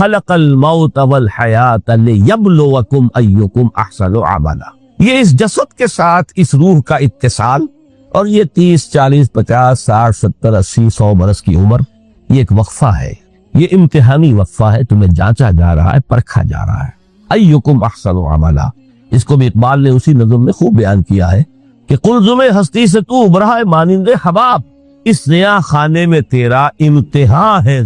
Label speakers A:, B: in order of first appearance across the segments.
A: خلق الموت والحیات لیبلوکم ایکم احسن عملا۔ یہ اس جسد کے ساتھ اس روح کا اتصال، اور یہ 30 40 50 60 70 80 100 برس کی عمر، یہ ایک وقفہ ہے، یہ امتحانی وقفہ ہے، تمہیں جانچا جا رہا ہے، پرکھا جا رہا ہے۔ ایکم احسن عملا، اس کو بھی اقبال نے اسی نظم میں خوب بیان کیا ہے کہ قلزم ہستی سے تو ابھرا ہے مانند حباب، اس نیا خانے میں تیرا امتحان ہے۔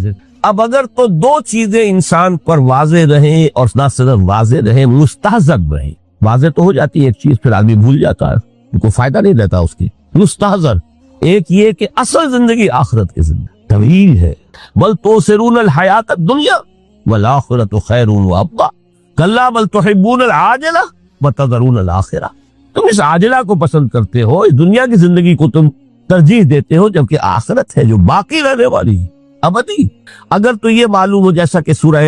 A: اب اگر تو دو چیزیں انسان پر واضح رہیں، اور نہ صرف واضح رہیں، مستحضر رہیں۔ واضح تو ہو جاتی ہے ایک چیز، پھر آدمی بھول جاتا ہے، ان کو فائدہ نہیں رہتا اس کی۔ مستحضر ایک یہ کہ اصل زندگی آخرت کی زندگی طویل ہے، بل توسرون الحیات الدنیا والآخرۃ خیر وابقیٰ کلا بل تحبون العاجلہ وتذرون الآخرہ۔ تم اس عاجلہ کو پسند کرتے ہو، اس دنیا کی زندگی کو تم ترجیح دیتے ہو، جبکہ آخرت ہے جو باقی رہنے والی ہے، ابدی۔ اگر تو یہ معلوم ہو، جیسا کہ سورہ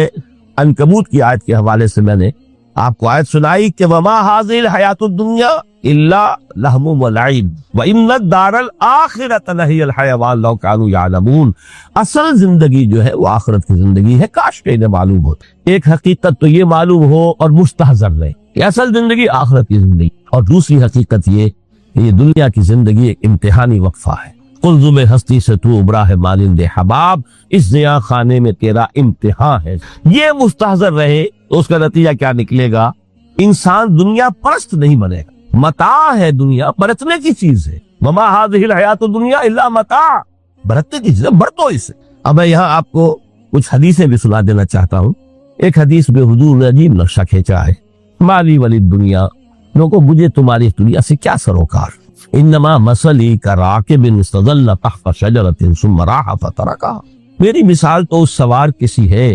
A: عنکبوت کی آیت کے حوالے سے میں نے آپ کو آیت سنائی کہ وما هذه الحیات الدنیا الا لہو ولعب وان الدار الاخرۃ لہی الحیوان لو کانوا یعلمون۔ اصل زندگی جو ہے وہ آخرت کی زندگی ہے، کاش کہ انہیں معلوم ہو۔ ایک حقیقت تو یہ معلوم ہو اور مستحضر رہے کہ اصل زندگی آخرت کی زندگی، اور دوسری حقیقت یہ کہ یہ دنیا کی زندگی ایک امتحانی وقفہ ہے۔ قلزم ہستی سے تو ابھرا ہے مانند حباب، اس نیا خانے میں تیرا امتحان ہے۔ یہ مستحضر رہے تو اس کا نتیجہ کیا نکلے گا؟ انسان دنیا پرست نہیں بنے گا۔ متاع ہے دنیا، برتنے کی چیز ہے۔ وما هذه الحیات الدنیا الا متاع، برتنے کی چیز ہے، برتو اسے۔ اب میں یہاں آپ کو کچھ حدیثیں بھی سنا دینا چاہتا ہوں۔ ایک حدیث میں حضور نے عجیب نقشہ کھینچا ہے، مالی ولی دنیا، لوگوں مجھے تمہاری دنیا سے کیا سروکار؟ انما مثلی کراکب استظل تحت شجرۃ ثم راح فترکھا۔ میری مثال تو اس سوار کسی ہے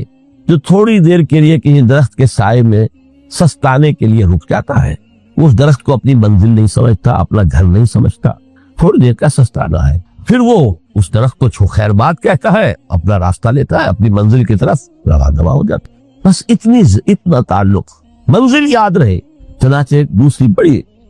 A: جو تھوڑی دیر کے لیے کسی درخت کے سائے میں سستانے کے لیے رک جاتا ہے۔ اس درخت کو اپنی منزل نہیں سمجھتا، اپنا گھر نہیں سمجھتا، تھوڑی دیر کا سستانا ہے، پھر وہ اس درخت کو چھو خیر بات کہتا ہے، اپنا راستہ لیتا ہے، اپنی منزل کی طرف رواں دوا ہو جاتا ہے۔ بس اتنا تعلق، منزل یاد رہے۔ چنانچہ ایک دوسری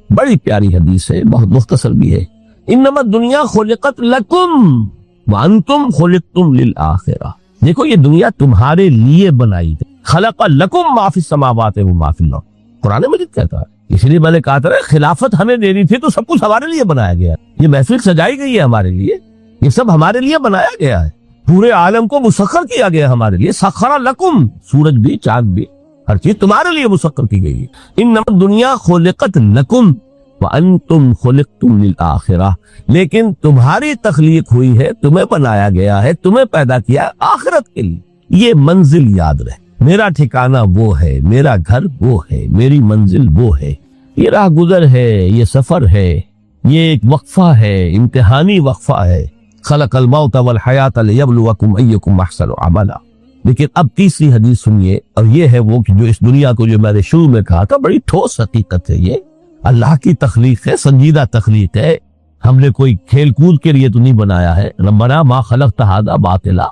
A: بڑی پیاری حدیث ہے، بہت مختصر بھی ہے، انما الدنیا خلقت لکم وانتم خلقتم للآخرہ۔ دیکھو یہ دنیا تمہارے لیے بنائی گئی، خلق لکم ما فی السماوات و ما فی الارض، قرآن مجید کہتا ہے۔ اس لیے میں نے کہا تھا خلافت ہمیں دینی تھی تو سب کچھ ہمارے لیے بنایا گیا ہے، یہ محفل سجائی گئی ہے ہمارے لیے، یہ سب ہمارے لیے بنایا گیا ہے، پورے عالم کو مسخر کیا گیا ہمارے لیے۔ سخر لکم، سورج بھی چاند بھی ہر چیز تمہارے لیے مسخر کی گئی ہے۔ انما الدنیا خلقت لکم وانتم خلقتم للآخرہ، لیکن تمہاری تخلیق ہوئی ہے، تمہیں بنایا گیا ہے، تمہیں پیدا کیا آخرت کے لیے۔ یہ منزل یاد رہے، میرا ٹھکانہ وہ ہے، میرا گھر وہ ہے، میری منزل وہ ہے، یہ راہ گزر ہے، یہ سفر ہے، یہ ایک وقفہ ہے، امتحانی وقفہ ہے۔ خلق الموت والحیات لیبلوکم ایکم احسن عملا۔ لیکن اب تیسری حدیث سنیے، اور یہ ہے وہ کہ جو اس دنیا کو، جو میں نے شروع میں کہا تھا، بڑی ٹھوس حقیقت ہے، یہ اللہ کی تخلیق ہے، سنجیدہ تخلیق ہے، ہم نے کوئی کھیل کود کے لیے تو نہیں بنایا ہے۔ ربنا ما خلقت ھذا باطلا۔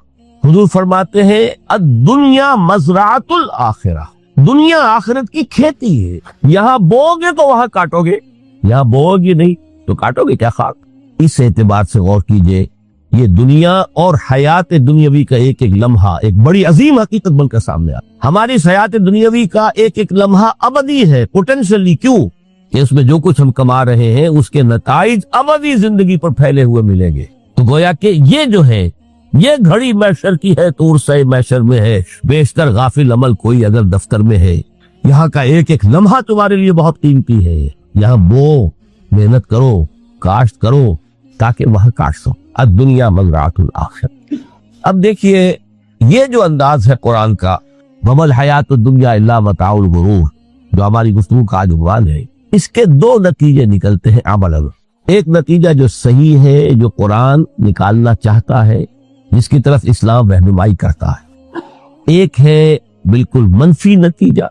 A: حضور فرماتے ہیں الدنیا مزرعۃ الآخرہ، دنیا آخرت کی کھیتی ہے، یہاں بو گے تو وہاں کاٹو گے، یہاں بو گے نہیں تو کاٹو گے کیا خاک۔ اس اعتبار سے غور کیجئے، یہ دنیا اور حیات دنیاوی کا ایک ایک لمحہ ایک بڑی عظیم حقیقت بن کر سامنے آتا۔ ہماری حیات دنیاوی کا ایک ایک لمحہ ابدی ہے، پوٹینشلی، کیوں کہ اس میں جو کچھ ہم کما رہے ہیں اس کے نتائج ابدی زندگی پر پھیلے ہوئے ملیں گے۔ تو گویا کہ یہ جو ہے، یہ گھڑی محشر کی ہے، طور سے محشر میں ہے، بیشتر غافل عمل کوئی اگر دفتر میں ہے، یہاں کا ایک ایک لمحہ تمہارے لیے بہت قیمتی ہے، یہاں بو، محنت کرو، کاشت کرو تاکہ وہاں کاٹ سو۔ الدنیا مزرعۃ الآخرہ۔ اب دیکھیے یہ جو انداز ہے قرآن کا، وما الحیات الدنیا الا متاع الغرور، جو ہماری گفتگو کا عنوان ہے، اس کے دو نتیجے نکلتے ہیں عملاً۔ ایک نتیجہ جو صحیح ہے، جو قرآن نکالنا چاہتا ہے، جس کی طرف اسلام رہنمائی کرتا ہے، ایک ہے بالکل منفی نتیجہ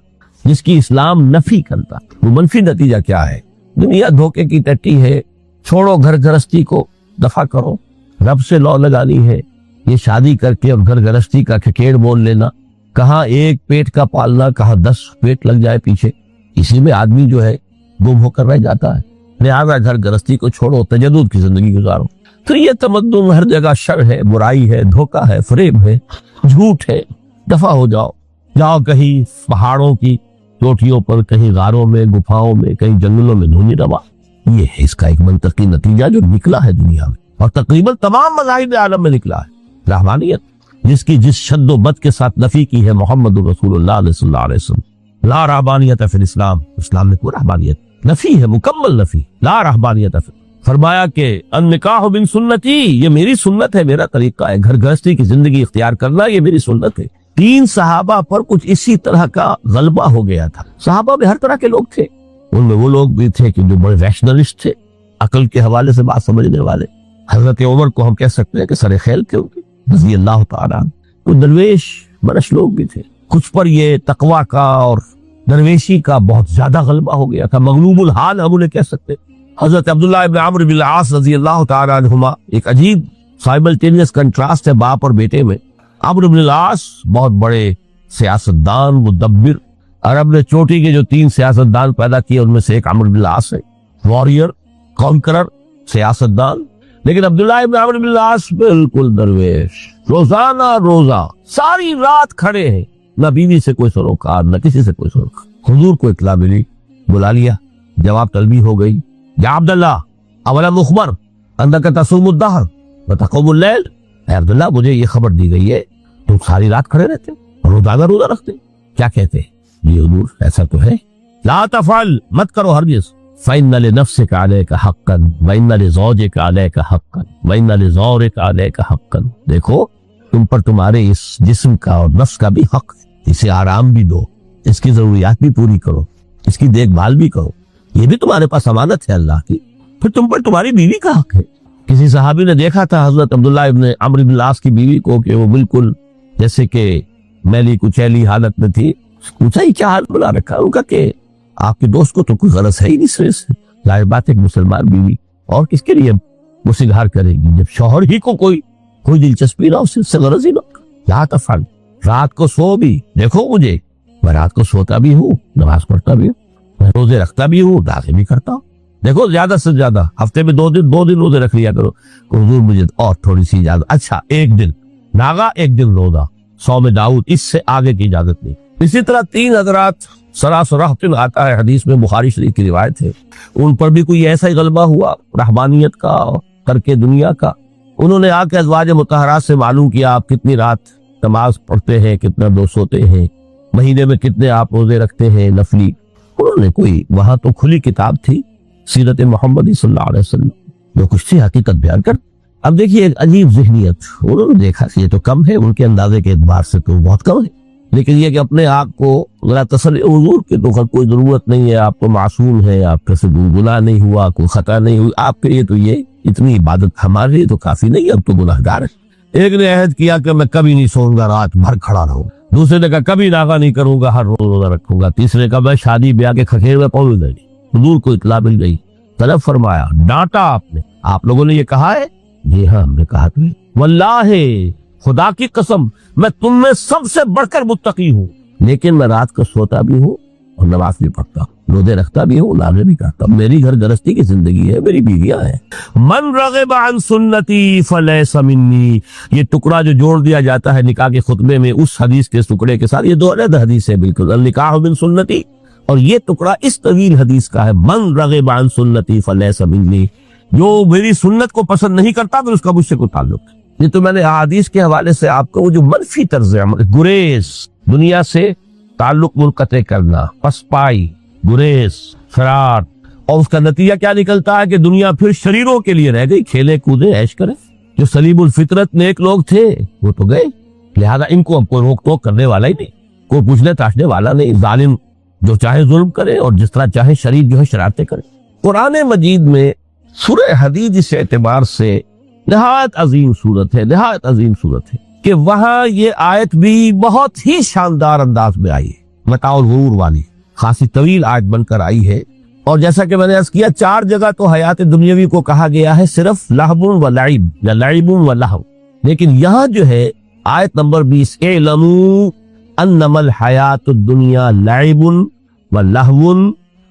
A: جس کی اسلام نفی کرتا ہے۔ وہ منفی نتیجہ کیا ہے؟ دنیا دھوکے کی ٹٹی ہے، چھوڑو گھر گرستی کو، دفع کرو، رب سے لو لگانی ہے۔ یہ شادی کر کے اور گھر گرستی کا کھکیڑ مول لینا، کہاں ایک پیٹ کا پالنا، کہاں 10 پیٹ لگ جائے پیچھے، اسی میں آدمی جو ہے گم ہو کر رہ جاتا ہے۔ لہذا گھر گرستی کو چھوڑو، تجدد کی زندگی گزارو۔ تو یہ تمدن ہر جگہ شر ہے، برائی ہے، دھوکہ ہے، فریب ہے، جھوٹ ہے، دفع ہو جاؤ۔ جاؤ کہیں پہاڑوں کی چوٹیوں پر، کہیں غاروں میں، گفاؤں میں، کہیں جنگلوں میں ڈھونڈی روا۔ یہ ہے اس کا ایک منطقی نتیجہ جو نکلا ہے دنیا میں، اور تقریباً تمام مذاہب عالم میں نکلا ہے۔ رحمانیت جس کی جس شد و بد کے ساتھ نفی کی ہے محمد رسول اللہ صلی اللہ علیہ وسلم، لا رحمانیت فی الاسلام، اسلام میں کوئی رحمانیت نفی ہے، مکمل نفی، لا رحمانیت فی۔ فرمایا کہ النکاح من سنتی، یہ میری سنت ہے، میرا طریقہ ہے، گھر گھرستی کی زندگی اختیار کرنا یہ میری سنت ہے۔ 3 صحابہ پر کچھ اسی طرح کا غلبہ ہو گیا تھا۔ صحابہ میں ہر طرح کے لوگ تھے، ان میں وہ لوگ بھی تھے کہ جو بڑے ریشنلسٹ تھے، عقل کے حوالے سے بات سمجھنے والے۔ حضرت عمر کو ہم کہہ سکتے ہیں کہ سر خیل تھے ان کے، رضی اللہ تعالیٰ عنہ۔ تو درویش برش لوگ بھی تھے، کچھ پر یہ تقویٰ کا اور درویشی کا بہت زیادہ غلبہ ہو گیا تھا، مغلوب الحال ہم انہیں کہہ سکتے۔ حضرت عبداللہ ابن عمرو بن العاص رضی اللہ تعالیٰ عنہما، ایک عجیب سائملٹینیس کنٹراسٹ ہے باپ اور بیٹے میں۔ عمرو بن العاص بہت بڑے سیاستدان، مدبر، عرب نے چوٹی کے جو 3 سیاستدان پیدا کیے ان میں سے ایک عمرو بن العاص ہے، وارئر، کانکرر، سیاستدان۔ لیکن عبداللہ ابن عمرو بن العاص بالکل درویش، روزانہ روزہ ساری رات کھڑے ہیں، نہ بیوی سے کوئی سروکار، نہ کسی سے کوئی سروکار۔ حضور کو اطلاع ملی، بلا لیا، جواب طلبی ہو گئی، یا عبداللہ اولا مخبر انک تصوم الدہر وتقوم اللیل، اے عبداللہ مجھے یہ خبر دی گئی ہے تم ساری رات کھڑے رہتے اور روزانہ روزہ رکھتے، کیا کہتے ہیں؟ یہ حضور ایسا تو ہے، لا تفعل، مت کرو ہرگز، فإن لنفسك عليك حقا وإن لزوجك عليك حقا وإن لزورك عليك حقا۔ دیکھو تم پر تمہارے اس جسم کا اور نفس کا بھی حق ہے، اسے آرام بھی دو، اس کی ضروریات بھی پوری کرو، اس کی دیکھ بھال بھی کرو، یہ بھی تمہارے پاس امانت ہے اللہ کی۔ پھر تم پر تمہاری بیوی کا حق ہے۔ کسی صحابی نے دیکھا تھا حضرت عبداللہ ابن عمرو بن العاص کی بیوی کو کہ وہ بالکل جیسے کہ میلی کچیلی حالت میں تھی، پوچھا ہی کیا حال بنا رکھا؟ ان کا کہ آپ کے دوست کو تو کوئی غرض ہے ہی نہیں سرے سے، ظاہر بات ہے ایک مسلمان بیوی اور کس کے لیے وہ سگار کرے گی جب شوہر ہی کو کوئی دلچسپی نہ، اس سے غرض ہی نہ۔ لا تفعل، رات کو سو بھی، دیکھو مجھے میں رات کو سوتا بھی ہوں، نماز پڑھتا بھی ہوں، میں روزے رکھتا بھی ہوں، داخل بھی کرتا ہوں، دیکھو زیادہ سے زیادہ ہفتے میں 2 دن روزے رکھ لیا کرو۔ حضور مجھے اور تھوڑی سی اجازت، اچھا 1 دن ناغا 1 دن روزہ، صوم داؤد، اس سے آگے کی اجازت نہیں۔ اسی طرح 3 حضرات سراسرحتن آتا ہے حدیث میں، بخاری شریف کی روایت ہے، ان پر بھی کوئی ایسا ہی غلبہ ہوا رحمانیت کا، ترک دنیا کا۔ انہوں نے آ کے ازواج مطہرات سے معلوم کیا آپ کتنی رات نماز پڑھتے ہیں، کتنا دو سوتے ہیں، مہینے میں کتنے آپ روزے رکھتے ہیں نفلی۔ انہوں نے کوئی، وہاں تو کھلی کتاب تھی سیرت محمدی صلی اللہ علیہ وسلم، جو کچھ تھی حقیقت بیان کر۔ اب دیکھیے ایک عجیب ذہنیت، انہوں نے دیکھا کہ یہ تو کم ہے، ان کے اندازے کے اعتبار سے تو بہت کم ہے، لیکن یہ کہ اپنے آپ کو ذرا تسلی، حضور کی تو کوئی ضرورت نہیں ہے، آپ تو معصوم ہیں، آپ کا سے کوئی گناہ نہیں ہوا، کوئی خطا نہیں ہوئی، آپ کے لیے تو یہ اتنی عبادت ہمارے لیے تو کافی نہیں، اب تو گناہ گار ہے۔ ایک نے عہد کیا کہ میں کبھی نہیں سوؤں گا، رات بھر کھڑا رہوں، دوسرے نے کہا کبھی ناغا نہیں کروں گا، ہر روز روزہ رکھوں گا، تیسرے نے کہا میں شادی بیاہ کے کھکھیر میں پہنچ گئی۔ حضور کو اطلاع مل گئی، طلب فرمایا، ڈانٹا آپ نے، آپ لوگوں نے یہ کہا ہے؟ جی ہاں ہم نے کہا تمہیں، واللہ خدا کی قسم میں تم میں سب سے بڑھ کر متقی ہوں، لیکن میں رات کو سوتا بھی ہوں اور نماز بھی پڑھتا ہوں، روزے رکھتا بھی ہوں، نازے بھی کرتا ہوں، میری گھر گرستی کی زندگی ہے، میری بیویاں ہیں۔ من رغب عن سنتی فلیس منی، یہ ٹکڑا جو جوڑ دیا جاتا ہے نکاح کے خطبے میں اس حدیث کے ٹکڑے کے ساتھ، یہ 2 علیحدہ حدیث ہے بالکل، النکاح من سنتی، اور یہ ٹکڑا اس طویل حدیث کا ہے، من رغب عن سنتی فلیس منی، جو میری سنت کو پسند نہیں کرتا پھر اس کا مجھ سے کوئی تعلق نہیں۔ یہ تو میں نے احادیث کے حوالے سے آپ کو وہ جو منفی طرز عمل، گریز، دنیا سے تعلق منقطع کرنا، پسپائی، گریز، فرار، اور اس کا نتیجہ کیا نکلتا ہے کہ دنیا پھر شریروں کے لیے رہ گئی، کھیلے کودے عیش کرے۔ جو سلیم الفطرت نیک لوگ تھے وہ تو گئے، لہذا ان کو اب کوئی روک ٹوک کرنے والا ہی نہیں، کوئی پوچھنے تاشنے والا نہیں، ظالم جو چاہے ظلم کرے اور جس طرح چاہے شریر جو ہے شرارتیں کرے۔ قرآن مجید میں سورہ حدید اس اعتبار سے نہایت عظیم صورت ہے، نہایت عظیم صورت ہے کہ وہاں یہ آیت بھی بہت ہی شاندار انداز میں آئی ہے، متاع الغرور والی، خاصی طویل آیت بن کر آئی ہے، اور جیسا کہ میں نے عرض کیا 4 جگہ تو حیات دنیاوی کو کہا گیا ہے صرف لہو و لعب یا لعب و لہو، لیکن یہاں جو ہے آیت نمبر 20، اعلموا انما الحیات الدنیا لعب و لہو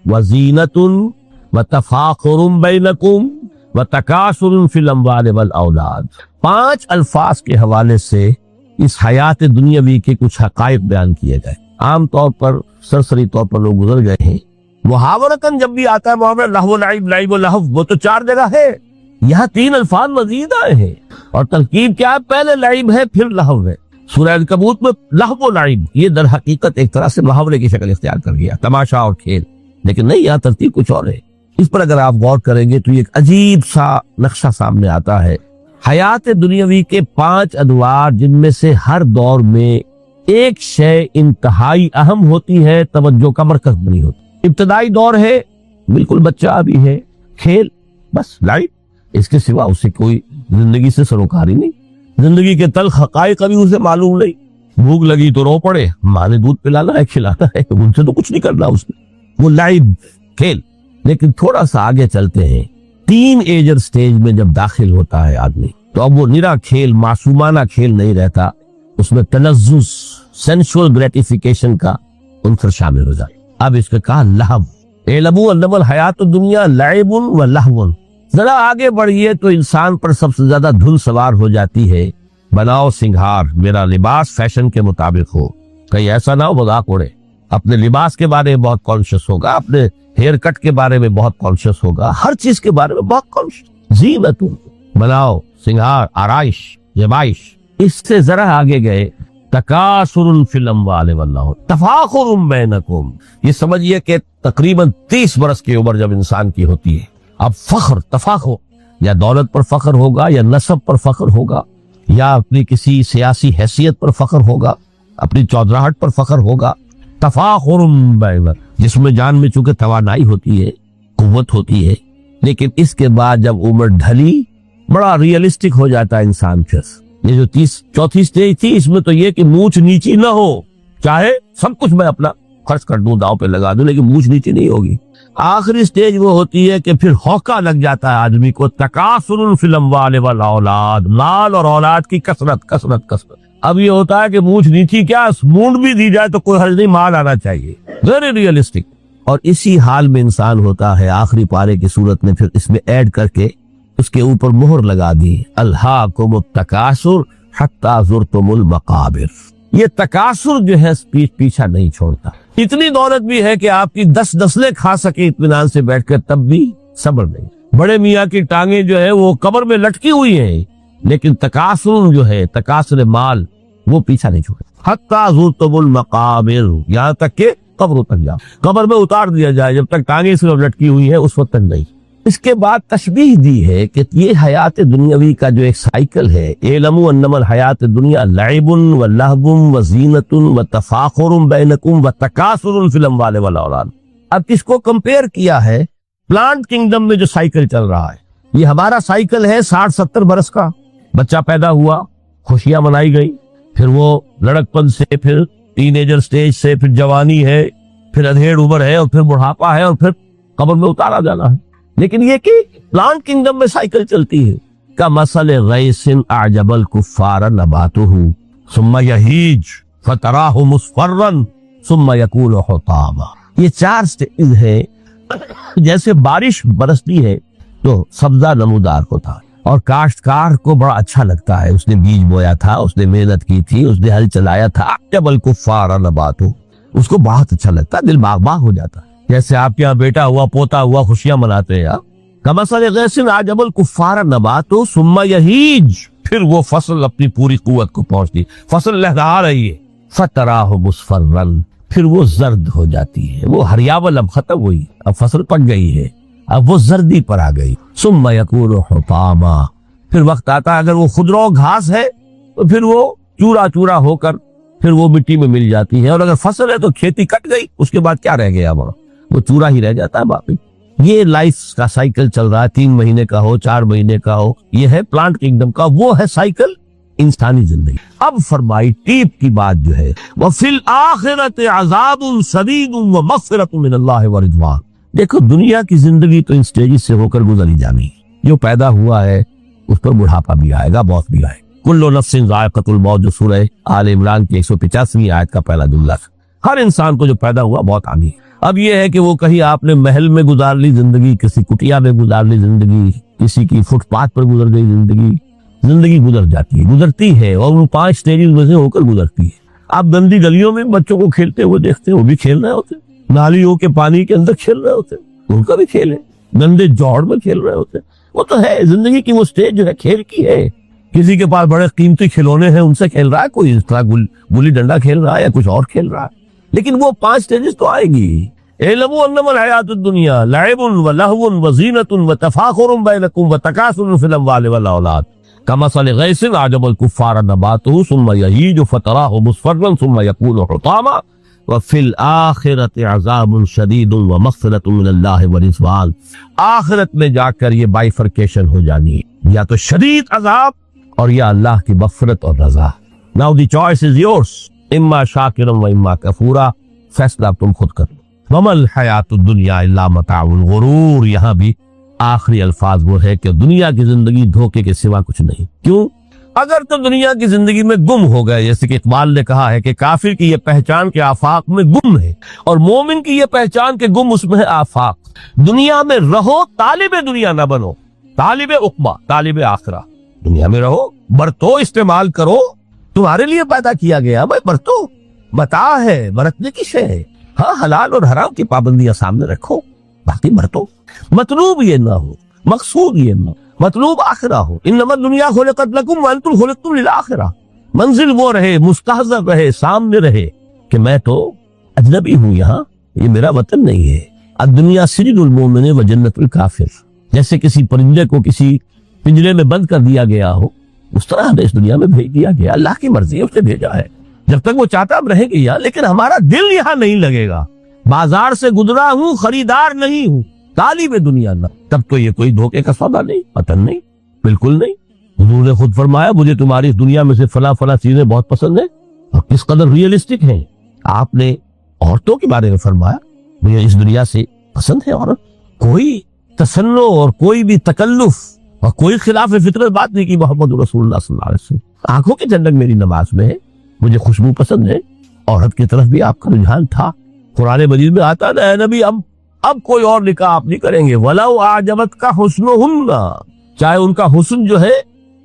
A: و زینت و تفاخر بینکم وتکاثر فی الاموال والاولاد، 5 الفاظ کے حوالے سے اس حیات دنیاوی کے کچھ حقائق بیان کیے گئے. عام طور پر سرسری طور پر لوگ گزر گئے ہیں. محاورتاً جب بھی آتا ہے محاورہ لہو و لعب، لعب و لہو، وہ تو 4 جگہ ہے، یہاں 3 الفاظ مزید آئے ہیں. اور ترکیب کیا ہے؟ پہلے لعب ہے پھر لہو ہے. سورہ عنکبوت میں لہو و لعب یہ در حقیقت ایک طرح سے محاورے کی شکل اختیار کر گیا، تماشا اور کھیل، لیکن نہیں، یہاں ترتیب کچھ اور ہے. اس پر اگر آپ غور کریں گے تو یہ ایک عجیب سا نقشہ سامنے آتا ہے. حیات دنیاوی کے 5 ادوار، جن میں سے ہر دور میں ایک شے انتہائی اہم ہوتی ہے، توجہ کا مرکز بنی ہوتی. ابتدائی دور ہے، بالکل بچہ ابھی ہے، کھیل، بس لائٹ، اس کے سوا اسے کوئی زندگی سے سروکار ہی نہیں. زندگی کے تلخ حقائق ابھی اسے معلوم نہیں. بھوک لگی تو رو پڑے، ماں نے دودھ پلانا ہے، کھلانا ہے، ان سے تو کچھ نہیں کرنا اس نے، وہ لائٹ، کھیل. لیکن تھوڑا سا آگے چلتے ہیں، 3 ایجر سٹیج میں جب داخل ہوتا ہے آدمی تو اب وہ نرا کھیل، معصومانہ کھیل نہیں رہتا، اس میں تلذذ، سینشول گریٹیفیکیشن کا عنصر شامل ہو جائے. اب اس کے کہا لہو، اعلموا انما الحیات الدنیا لعب و لہو. ذرا آگے بڑھیے تو انسان پر سب سے زیادہ دھن سوار ہو جاتی ہے، بناؤ سنگھار، میرا لباس فیشن کے مطابق ہو، کہیں ایسا نہ ہو مذاق اڑے. اپنے لباس کے بارے میں بہت کانشیس ہوگا، اپنے ہیئر کٹ کے بارے میں بہت کانشیس ہوگا، ہر چیز کے بارے میں بہت کانشیس. زینت، بناؤ سنگھار، آرائش، زیبائش. اس سے ذرا آگے گئے، تکاثر فی الاموال والنہر، تفاخر بینکم. یہ سمجھیے کہ تقریباً 30 برس کی عمر جب انسان کی ہوتی ہے، اب فخر، تفاخر، یا دولت پر فخر ہوگا، یا نسب پر فخر ہوگا، یا اپنی کسی سیاسی حیثیت پر فخر ہوگا، اپنی چودراہٹ پر فخر ہوگا. تفاخر بینکم، جس میں جان میں چونکہ توانائی ہوتی ہے، قوت ہوتی ہے، لیکن اس کے بعد جب عمر ڈھلی بڑا ریئلسٹک ہو جاتا ہے انسان. یہ جو 34 سٹیج تھی، اس میں تو یہ کہ مونچھ نیچی نہ ہو، چاہے سب کچھ میں اپنا خرچ کر دوں، داؤ پہ لگا دوں، لیکن مونچھ نیچی نہیں ہوگی. آخری سٹیج وہ ہوتی ہے کہ پھر ہوکا لگ جاتا ہے آدمی کو، تکاثر فی الاموال والاولاد، مال اور اولاد کی کثرت کثرت کثرت. اب یہ ہوتا ہے کہ مونچھ نیچی کیا، مونڈ بھی دی جائے تو کوئی حرج نہیں، مال آنا چاہیے، ویری ریئلسٹک. اور اسی حال میں انسان ہوتا ہے. آخری پارے کی صورت میں پھر اس میں ایڈ کر کے اس کے اوپر مہر لگا دی، الہاکم التکاثر حتی زرتم المقابر. یہ تکاثر جو ہے پیچھا نہیں چھوڑتا. اتنی دولت بھی ہے کہ آپ کی 10 نسلیں کھا سکے اطمینان سے بیٹھ کر، تب بھی صبر نہیں. بڑے میاں کی ٹانگیں جو ہے وہ قبر میں لٹکی ہوئی ہیں، لیکن تکاثر جو ہے، تکاثر مال، وہ پیچھا نہیں چھوڑے. حتی زرتم المقابر، یہاں تک کہ قبروں تک جاؤ، قبر میں اتار دیا جائے، جب تک ٹانگیں صرف لٹکی ہوئی ہیں اس وقت تک نہیں. اس کے بعد تشبیہ دی ہے کہ یہ حیات دنیاوی کا جو ایک سائیکل ہے، اعلموا انما الحیات الدنیا لعب و لہو و زینت و تفاخر بینکم و تکاثر فی الاموال والاولاد. اب اس کو کمپیئر کیا ہے پلانٹ کنگڈم میں جو سائیکل چل رہا ہے. یہ ہمارا سائیکل ہے 60-70 برس کا. بچہ پیدا ہوا، خوشیاں منائی گئی، پھر وہ لڑکپن سے، پھر ٹین ایجر سٹیج سے، پھر جوانی ہے، پھر ادھیڑ عمر ہے، اور پھر بڑھاپا ہے، اور پھر قبر میں اتارا جانا ہے. لیکن یہ کہ پلانٹ کنگڈم میں سائیکل چلتی ہے. کمثل غیث اعجب الکفار نباتہ ثم یہیج فتراہ مصفرا ثم یکون حطاما. یہ 4 سٹیج ہے. جیسے بارش برستی ہے تو سبزہ نمودار ہوتا ہے، اور کاشتکار کو بڑا اچھا لگتا ہے، اس نے بیج بویا تھا، اس نے محنت کی تھی، اس نے ہل چلایا تھا. اعجب الکفار نباتہ، اس کو بہت اچھا لگتا ہے، دل باغ باغ ہو جاتا ہے. جیسے آپ کے یہاں بیٹا ہوا، پوتا ہوا، خوشیاں مناتے ہیں. کمثل غیث اعجب الکفار نباتہ ثم یہیج، پھر وہ فصل اپنی پوری قوت کو پہنچتی، فصل لہلہا رہی ہے. فتراہ مصفرا، پھر وہ زرد ہو جاتی ہے. وہ ہریاول اب ختم ہوئی، اب فصل پک گئی ہے، اب وہ زردی پر آ گئی. ثم یکون حطاما، پھر وقت آتا ہے اگر وہ خضرو گھاس ہے تو پھر وہ چورا چورا ہو کر پھر وہ مٹی میں مل جاتی ہے. اور اگر فصل ہے تو کھیتی کٹ گئی، اس کے بعد کیا رہ گیا، وہ چورا ہی رہ جاتا ہے باقی. یہ لائف کا سائیکل چل رہا ہے، 3 مہینے کا ہو، 4 مہینے کا ہو. یہ ہے پلانٹ کنگڈم کا، وہ ہے سائیکل انسانی زندگی. اب فرمائی ٹیپ کی بات جو ہے، وَفِي الْآخِرَةِ عَذَابٌ شَدِيدٌ وَمَغْفِرَةٌ مِّنَ اللَّهِ وَرِضْوَانٌ. دیکھو دنیا کی زندگی تو ان سٹیجز سے ہو کر گزر ہی جانی. جو پیدا ہوا ہے اس پر بڑھاپا بھی آئے گا، موت بھی آئے گا. کل نفس ذائقۃ الموت، جو سورہ آل عمران کی 185ویں آیت کا پہلا جملہ. ہر انسان کو جو پیدا ہوا موت آنی ہے. اب یہ ہے کہ وہ کہیں آپ نے محل میں گزار لی زندگی، کسی کٹیا میں گزار لی زندگی، کسی کی فٹ پاتھ پر گزر گئی زندگی. زندگی گزر جاتی ہے، گزرتی ہے، اور وہ 5 سٹیجز میں سے ہو کر گزرتی ہے۔ آپ گندی گلیوں میں بچوں کو کھیلتے ہوئے دیکھتے ہیں، وہ بھی کھیل رہے ہوتے ہیں، نالیوں کے پانی کے اندر کھیل رہے ہوتے ہیں، ان کا بھی کھیل ہے، گندے جوڑ میں کھیل رہے ہوتے ہیں۔ وہ تو ہے زندگی کی وہ سٹیج جو ہے کھیل کی ہے۔ کسی کے پاس بڑے قیمتی کھلونے ہیں، ان سے کھیل رہا ہے، کوئی اس طرح گلی ڈنڈا کھیل رہا ہے یا کچھ اور کھیل رہا ہے، لیکن وہ 5 سٹیجز تو آئے گی۔ اعلموا انما الحیات الدنیا لعب ولہو وزینۃ وتفاخر بینکم وتکاثر فی الاموال والاولاد کمثل غیث اعجب الکفار نباتہ ثم یہیج فتراہ مصفرا ثم یکون حطاما وفی الآخرۃ عذاب شدید ومغفرۃ من اللہ ورضوان۔ آخرت میں جا کر یہ بائیفرکیشن ہو جانی ہے، یا تو شدید عذاب اور یا اللہ کی مغفرت اور رضا۔ Now the choice is yours، اما شاکرا و اما کفورا، فیصلہ تم خود کر لو۔ وما الحیات الدنیا الا متاع الغرور، یہاں بھی آخری الفاظ وہ ہے کہ دنیا کی زندگی دھوکے کے سوا کچھ نہیں۔ کیوں؟ اگر تو دنیا کی زندگی میں گم ہو گئے، جیسے کہ اقبال نے کہا ہے کہ کافر کی یہ پہچان کے آفاق میں گم ہے، اور مومن کی یہ پہچان کے گم اس میں ہے آفاق۔ دنیا میں رہو، طالب دنیا نہ بنو، طالب عقبہ، طالب آخرہ۔ دنیا میں رہو، برتو، استعمال کرو، تمہارے لیے پیدا کیا گیا بھائی، برتو، متاع ہے، برتنے کی شے ہے۔ ہاں، حلال اور حرام کی پابندیاں سامنے رکھو، باقی برتو۔ مطلوب یہ نہ ہو، مقصود یہ نہ ہو، مطلوب آخرہ ہو۔ انما الدنیا خلقت لکم وانتم خلقتم للآخرہ۔ منزل وہ رہے، مستحضر رہے، سامنے رہے کہ میں تو اجنبی ہوں، یہاں یہ میرا وطن نہیں ہے۔ الدنیا سجن المومن و جنت الکافر، جیسے کسی پرندے کو کسی پنجرے میں بند کر دیا گیا ہو، اس طرح ہمیں اس دنیا میں بھیج دیا گیا، اللہ کی مرضی ہے، اس نے بھیجا ہے۔ جب تک وہ چاہتا ہم رہیں گے یہاں، لیکن ہمارا دل یہاں نہیں لگے گا۔ بازار سے گزرا ہوں، خریدار نہیں ہوں، طالب دنیا نہ، تب تو یہ کوئی دھوکے کا سودا نہیں، وطن نہیں، بالکل نہیں۔ حضور نے خود فرمایا مجھے تمہاری اس دنیا میں سے فلاں فلاں چیزیں بہت پسند ہیں، اور کس قدر ریئلسٹک ہیں۔ آپ نے عورتوں کے بارے میں فرمایا مجھے اس دنیا سے پسند ہے عورت، کوئی تصنع اور کوئی بھی تکلف اور کوئی خلاف فطرت بات نہیں کی محمد رسول اللہ صلی اللہ علیہ وسلم۔ آنکھوں کی ٹھنڈک میری نماز میں ہے، مجھے خوشبو پسند ہے، عورت کی طرف بھی آپ کا رجحان تھا۔ قرآن مجید میں آتا ہے اے نبی اب کوئی اور نکاح آپ نہیں کریں گے، وَلَوْ أَعْجَبَتْكَ حُسْنُهُنَّ، چاہے ان کا حسن جو ہے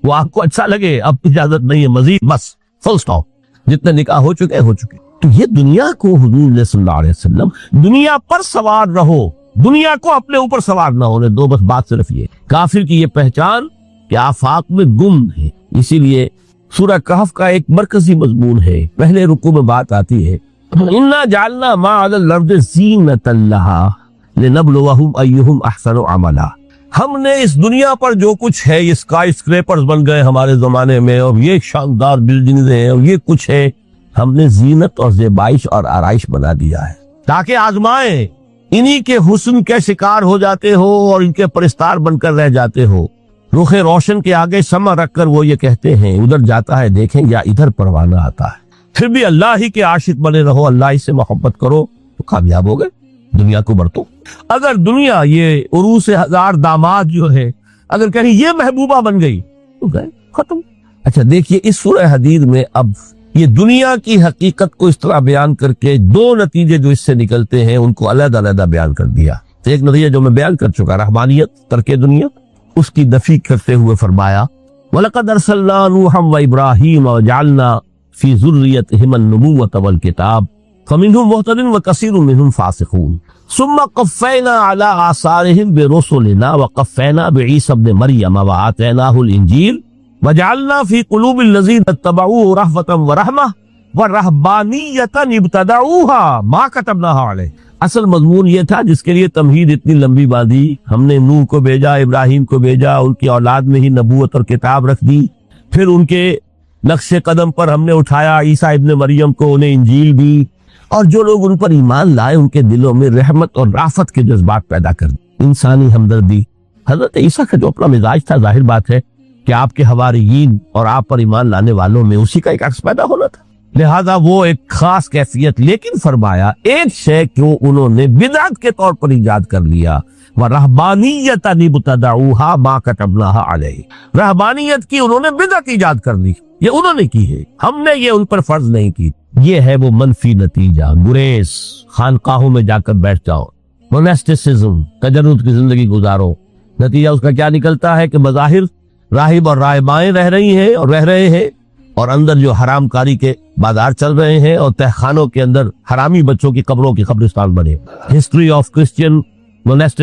A: وہ آپ کو اچھا لگے، اب اجازت نہیں ہے مزید، بس فل سٹاپ، جتنے نکاح ہو چکے ہو چکے۔ تو یہ دنیا کو حضور نے صلی اللہ علیہ وسلم دنیا پر سوار رہو، دنیا کو اپنے اوپر سوار نہ ہونے دو، بس بات صرف یہ۔ کافر کی یہ پہچان کہ آفاق میں گم ہے، اسی لیے سورہ کہف کا ایک مرکزی مضمون ہے، پہلے رکوع میں بات آتی ہے اِنَّا جَعَلْنَا مَا عَلَى الْأَرْضِ زِینَةً لَهَا لِنَبْلُوَهُمْ أَيُّهُمْ أَحْسَنُ عَمَلًا۔ ہم نے اس دنیا پر جو کچھ ہے، یہ اسکائی اسکریپرز بن گئے ہمارے زمانے میں، اور یہ شاندار بلڈنگز ہیں، اور یہ کچھ ہے، ہم نے زینت اور زیبائش اور آرائش بنا دیا ہے تاکہ آزمائیں، انہی کے حسن کے شکار ہو جاتے ہو اور ان کے پرستار بن کر رہ جاتے ہو۔ رخ روشن کے آگے شمع رکھ کر وہ یہ کہتے ہیں ادھر جاتا ہے دیکھیں یا ادھر پروانہ آتا ہے، پھر بھی اللہ ہی کے عاشق بنے رہو، اللہ ہی سے محبت کرو تو کامیاب ہو گئے۔ دنیا کو برتو۔ اگر دنیا یہ عروس 1000 داماد جو ہے، اگر کہیں یہ محبوبہ بن گئی تو گئے، ختم۔ اچھا دیکھیے اس سورہ حدید میں اب یہ دنیا کی حقیقت کو اس طرح بیان کر کے 2 نتیجے جو اس سے نکلتے ہیں ان کو علیحدہ علیحدہ بیان کر دیا۔ ایک نتیجہ جو میں بیان کر چکا، رحمانیت، ترک دنیا، اس کی نفی کرتے ہوئے فرمایا وَلَقَدْ أَرْسَلْنَا نُوحًا وَإِبْرَاهِيمَ وَجَعَلْنَا فِي ذُرِّيَّتِهِمَا النُّبُوَّةَ وَالْكِتَابَ فَمِنْهُمْ مُهْتَدٍ وَكَثِيرٌ مِنْهُمْ فَاسِقُونَ ثُمَّ قَفَّيْنَا عَلَى آثَارِهِمْ بِرُسُلِنَا وَقَفَّيْنَا بِعِيسَى ابْنِ مَرْيَمَ وَآتَيْنَاهُ الْإِنْجِيلَ وَجَعَلْنَا فِي قُلُوبِ الَّذِينَ اتَّبَعُوهُ رَأْفَةً وَرَحْمَةً وَرَهْبَانِيَّةً ابْتَدَعُوهَا مَا كَتَبْنَاهَا عَلَيْهِمْ۔ اصل مضمون یہ تھا جس کے لیے تمہید اتنی لمبی باندھی، ہم نے نوح کو بھیجا، ابراہیم کو بھیجا، ان کی اولاد میں ہی نبوت اور کتاب رکھ دی، پھر ان کے نقش قدم پر ہم نے اٹھایا عیسیٰ ابن مریم کو، انہیں انجیل دی، اور جو لوگ ان پر ایمان لائے ان کے دلوں میں رحمت اور رافت کے جذبات پیدا کر دی، انسانی ہمدردی۔ حضرت عیسیٰ کا جو اپنا مزاج تھا، ظاہر بات ہے کہ آپ کے حواریین اور آپ پر ایمان لانے والوں میں اسی کا ایک عکس پیدا ہونا تھا، لہذا وہ ایک خاص کیفیت۔ لیکن فرمایا ایک شے کو انہوں نے بدعت کے طور پر ایجاد کر لیا، وَرَهْبَانِيَّةً ابْتَدَعُوهَا مَا كَتَبْنَاهَا عَلَيْهِمْ، رہبانیت کی انہوں نے بدعت ایجاد کر لی، یہ انہوں نے کی ہے، ہم نے یہ ان پر فرض نہیں کی۔ یہ ہے وہ منفی نتیجہ، گریز، خانقاہوں میں جا کر بیٹھ جاؤ، موناسٹسزم، تجرد کی زندگی گزارو، نتیجہ اس کا کیا نکلتا ہے کہ بظاہر راہب اور راہبائیں رہ رہی ہیں اور رہ رہے ہیں، اور اندر جو حرام کاری کے بازار چل رہے ہیں، اور تہخانوں کے اندر حرامی بچوں کی قبروں کی قبرستان بنے. History of Christian موناسٹک